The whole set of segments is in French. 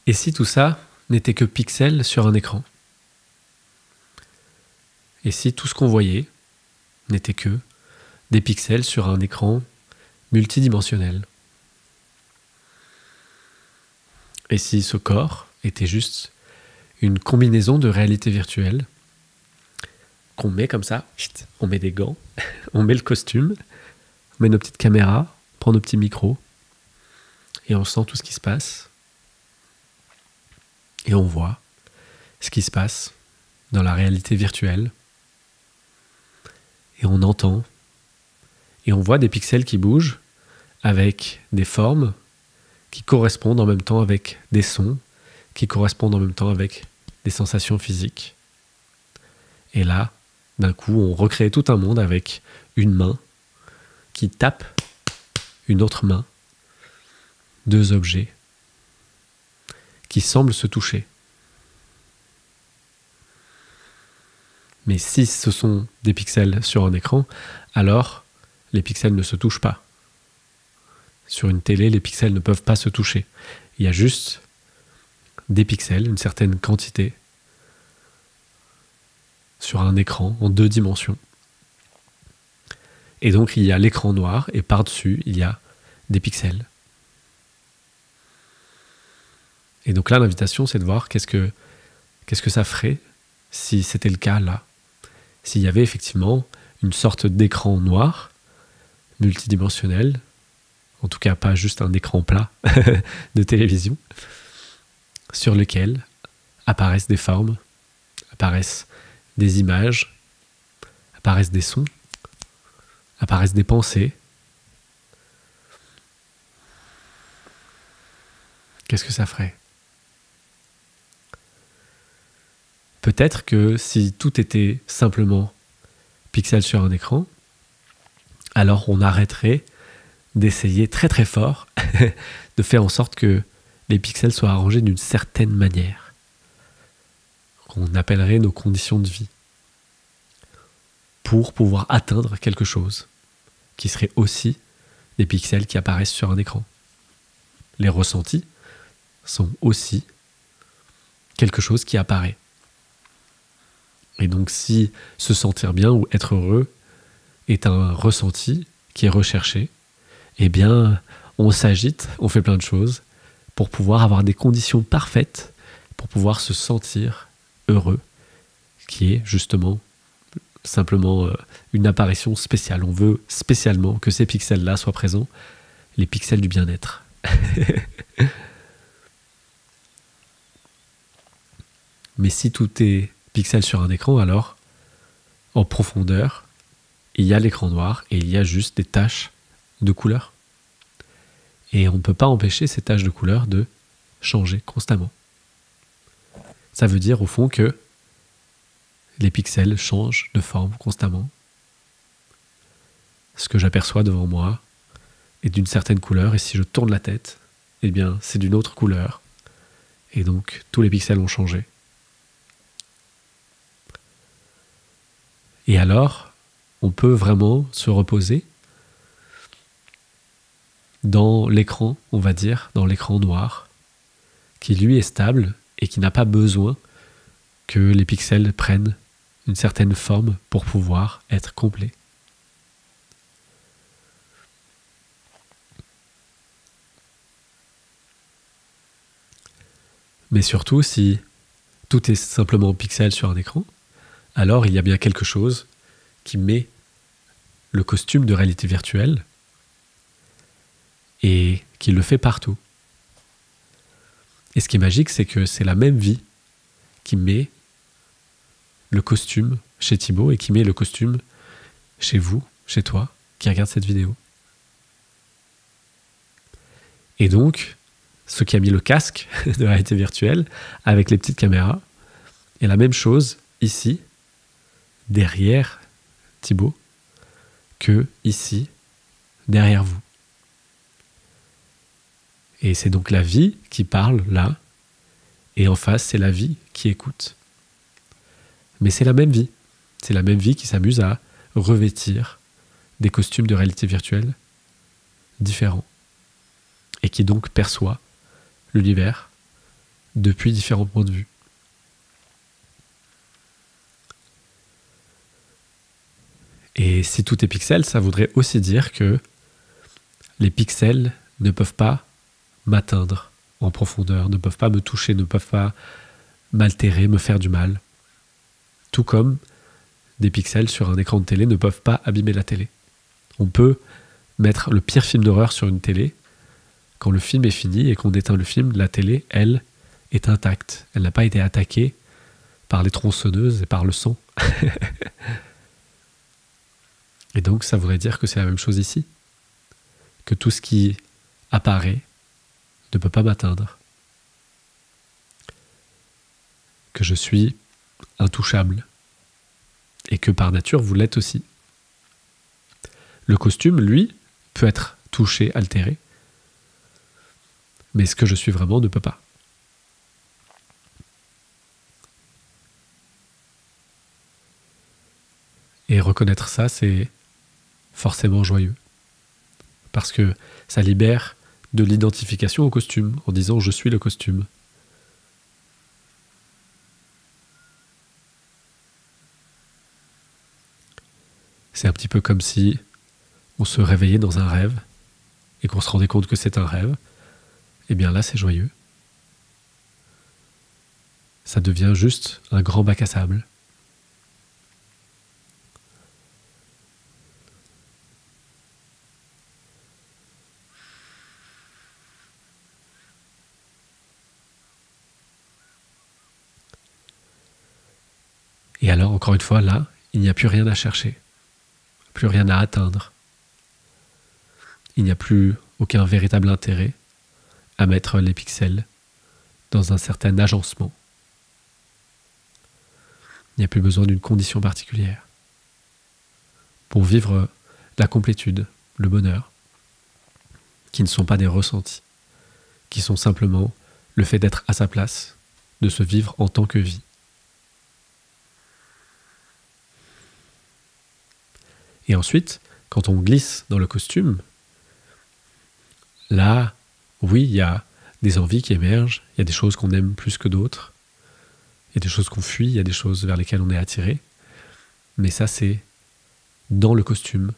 Et si tout ça n'était que pixels sur un écran? Et si tout ce qu'on voyait n'était que des pixels sur un écran multidimensionnel? Et si ce corps était juste une combinaison de réalité virtuelle qu'on met comme ça, on met des gants, on met le costume, on met nos petites caméras, on prend nos petits micros, et on sent tout ce qui se passe, et on voit ce qui se passe dans la réalité virtuelle, et on entend, et on voit des pixels qui bougent avec des formes qui correspondent en même temps avec des sons, qui correspondent en même temps avec des sensations physiques. Et là, d'un coup, on recrée tout un monde avec une main qui tape une autre main, deux objets qui semblent se toucher. Mais si ce sont des pixels sur un écran, alors les pixels ne se touchent pas. Sur une télé, les pixels ne peuvent pas se toucher. Il y a juste des pixels, une certaine quantité, sur un écran en 2 dimensions. Et donc il y a l'écran noir, et par-dessus, il y a des pixels. Et donc là, l'invitation, c'est de voir qu'est-ce que ça ferait si c'était le cas là. S'il y avait effectivement une sorte d'écran noir, multidimensionnel, en tout cas pas juste un écran plat de télévision, sur lequel apparaissent des formes, apparaissent des images, apparaissent des sons, apparaissent des pensées. Qu'est-ce que ça ferait? Peut-être que si tout était simplement pixels sur un écran, alors on arrêterait d'essayer très très fort de faire en sorte que les pixels soient arrangés d'une certaine manière, qu'on appellerait nos conditions de vie, pour pouvoir atteindre quelque chose qui serait aussi des pixels qui apparaissent sur un écran. Les ressentis sont aussi quelque chose qui apparaît. Et donc si se sentir bien ou être heureux est un ressenti qui est recherché, eh bien on s'agite, on fait plein de choses pour pouvoir avoir des conditions parfaites pour pouvoir se sentir heureux, qui est justement simplement une apparition spéciale. On veut spécialement que ces pixels-là soient présents, les pixels du bien-être. Mais si tout est pixels sur un écran, alors en profondeur, il y a l'écran noir et il y a juste des taches de couleur. Et on ne peut pas empêcher ces taches de couleur de changer constamment. Ça veut dire au fond que les pixels changent de forme constamment. Ce que j'aperçois devant moi est d'une certaine couleur, et si je tourne la tête, eh bien c'est d'une autre couleur. Et donc tous les pixels ont changé. Et alors, on peut vraiment se reposer dans l'écran, on va dire, dans l'écran noir, qui lui est stable et qui n'a pas besoin que les pixels prennent une certaine forme pour pouvoir être complet. Mais surtout, si tout est simplement pixels sur un écran, alors il y a bien quelque chose qui met le costume de réalité virtuelle et qui le fait partout. Et ce qui est magique, c'est que c'est la même vie qui met le costume chez Thibaut et qui met le costume chez vous, chez toi, qui regarde cette vidéo. Et donc, ce qui a mis le casque de réalité virtuelle avec les petites caméras est la même chose ici, derrière Thibaut, que ici, derrière vous. Et c'est donc la vie qui parle là, et en face, c'est la vie qui écoute. Mais c'est la même vie. C'est la même vie qui s'amuse à revêtir des costumes de réalité virtuelle différents, et qui donc perçoit l'univers depuis différents points de vue. Et si tout est pixel, ça voudrait aussi dire que les pixels ne peuvent pas m'atteindre en profondeur, ne peuvent pas me toucher, ne peuvent pas m'altérer, me faire du mal. Tout comme des pixels sur un écran de télé ne peuvent pas abîmer la télé. On peut mettre le pire film d'horreur sur une télé. Quand le film est fini et qu'on éteint le film, la télé, elle, est intacte. Elle n'a pas été attaquée par les tronçonneuses et par le sang. Et donc, ça voudrait dire que c'est la même chose ici. Que tout ce qui apparaît ne peut pas m'atteindre. Que je suis intouchable. Et que par nature, vous l'êtes aussi. Le costume, lui, peut être touché, altéré. Mais ce que je suis vraiment ne peut pas. Et reconnaître ça, c'est forcément joyeux. Parce que ça libère de l'identification au costume, en disant « je suis le costume ». C'est un petit peu comme si on se réveillait dans un rêve et qu'on se rendait compte que c'est un rêve. Et bien là, c'est joyeux. Ça devient juste un grand bac à sable. Et alors, encore une fois, là, il n'y a plus rien à chercher, plus rien à atteindre. Il n'y a plus aucun véritable intérêt à mettre les pixels dans un certain agencement. Il n'y a plus besoin d'une condition particulière pour vivre la complétude, le bonheur, qui ne sont pas des ressentis, qui sont simplement le fait d'être à sa place, de se vivre en tant que vie. Et ensuite, quand on glisse dans le costume, là, oui, il y a des envies qui émergent, il y a des choses qu'on aime plus que d'autres, il y a des choses qu'on fuit, il y a des choses vers lesquelles on est attiré. Mais ça, c'est dans le costume,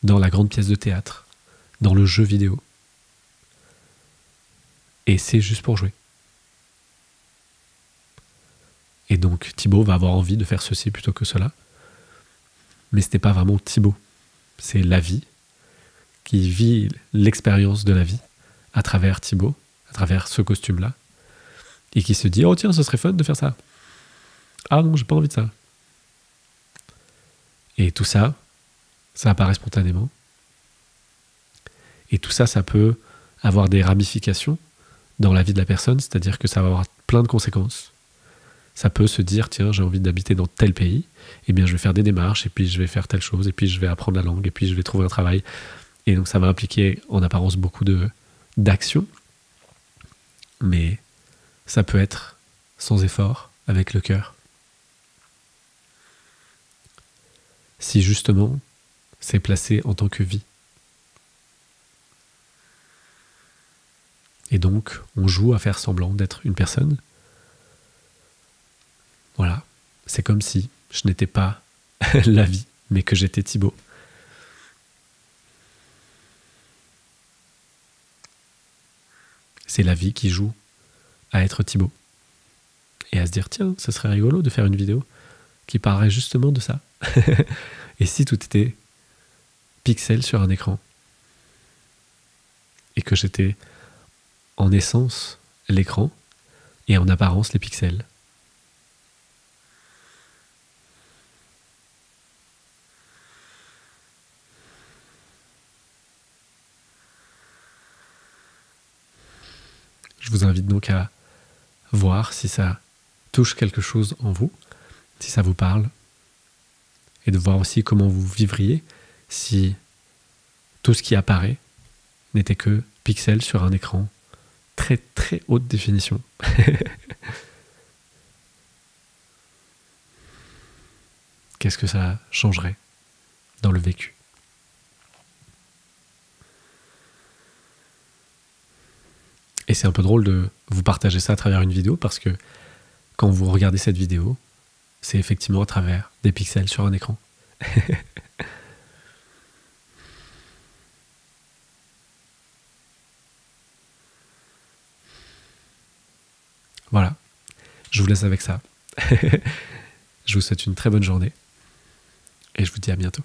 dans la grande pièce de théâtre, dans le jeu vidéo. Et c'est juste pour jouer. Et donc Thibaut va avoir envie de faire ceci plutôt que cela. Mais ce n'est pas vraiment Thibaut. C'est la vie qui vit l'expérience de la vie à travers Thibaut, à travers ce costume-là, et qui se dit « Oh tiens, ce serait fun de faire ça. Ah non, j'ai pas envie de ça. » Et tout ça, ça apparaît spontanément. Et tout ça, ça peut avoir des ramifications dans la vie de la personne, c'est-à-dire que ça va avoir plein de conséquences. Ça peut se dire, tiens, j'ai envie d'habiter dans tel pays, eh bien je vais faire des démarches, et puis je vais faire telle chose, et puis je vais apprendre la langue, et puis je vais trouver un travail. Et donc ça va impliquer en apparence beaucoup d'actions, mais ça peut être sans effort, avec le cœur. Si justement, c'est placé en tant que vie. Et donc, on joue à faire semblant d'être une personne. Voilà, c'est comme si je n'étais pas la vie, mais que j'étais Thibaut. C'est la vie qui joue à être Thibaut. Et à se dire, tiens, ce serait rigolo de faire une vidéo qui parlerait justement de ça. Et si tout était pixel sur un écran, et que j'étais en essence l'écran, et en apparence les pixels. Je vous invite donc à voir si ça touche quelque chose en vous, si ça vous parle, et de voir aussi comment vous vivriez si tout ce qui apparaît n'était que pixels sur un écran très très haute définition. Qu'est-ce que ça changerait dans le vécu? Et c'est un peu drôle de vous partager ça à travers une vidéo parce que quand vous regardez cette vidéo, c'est effectivement à travers des pixels sur un écran. Voilà, je vous laisse avec ça. Je vous souhaite une très bonne journée et je vous dis à bientôt.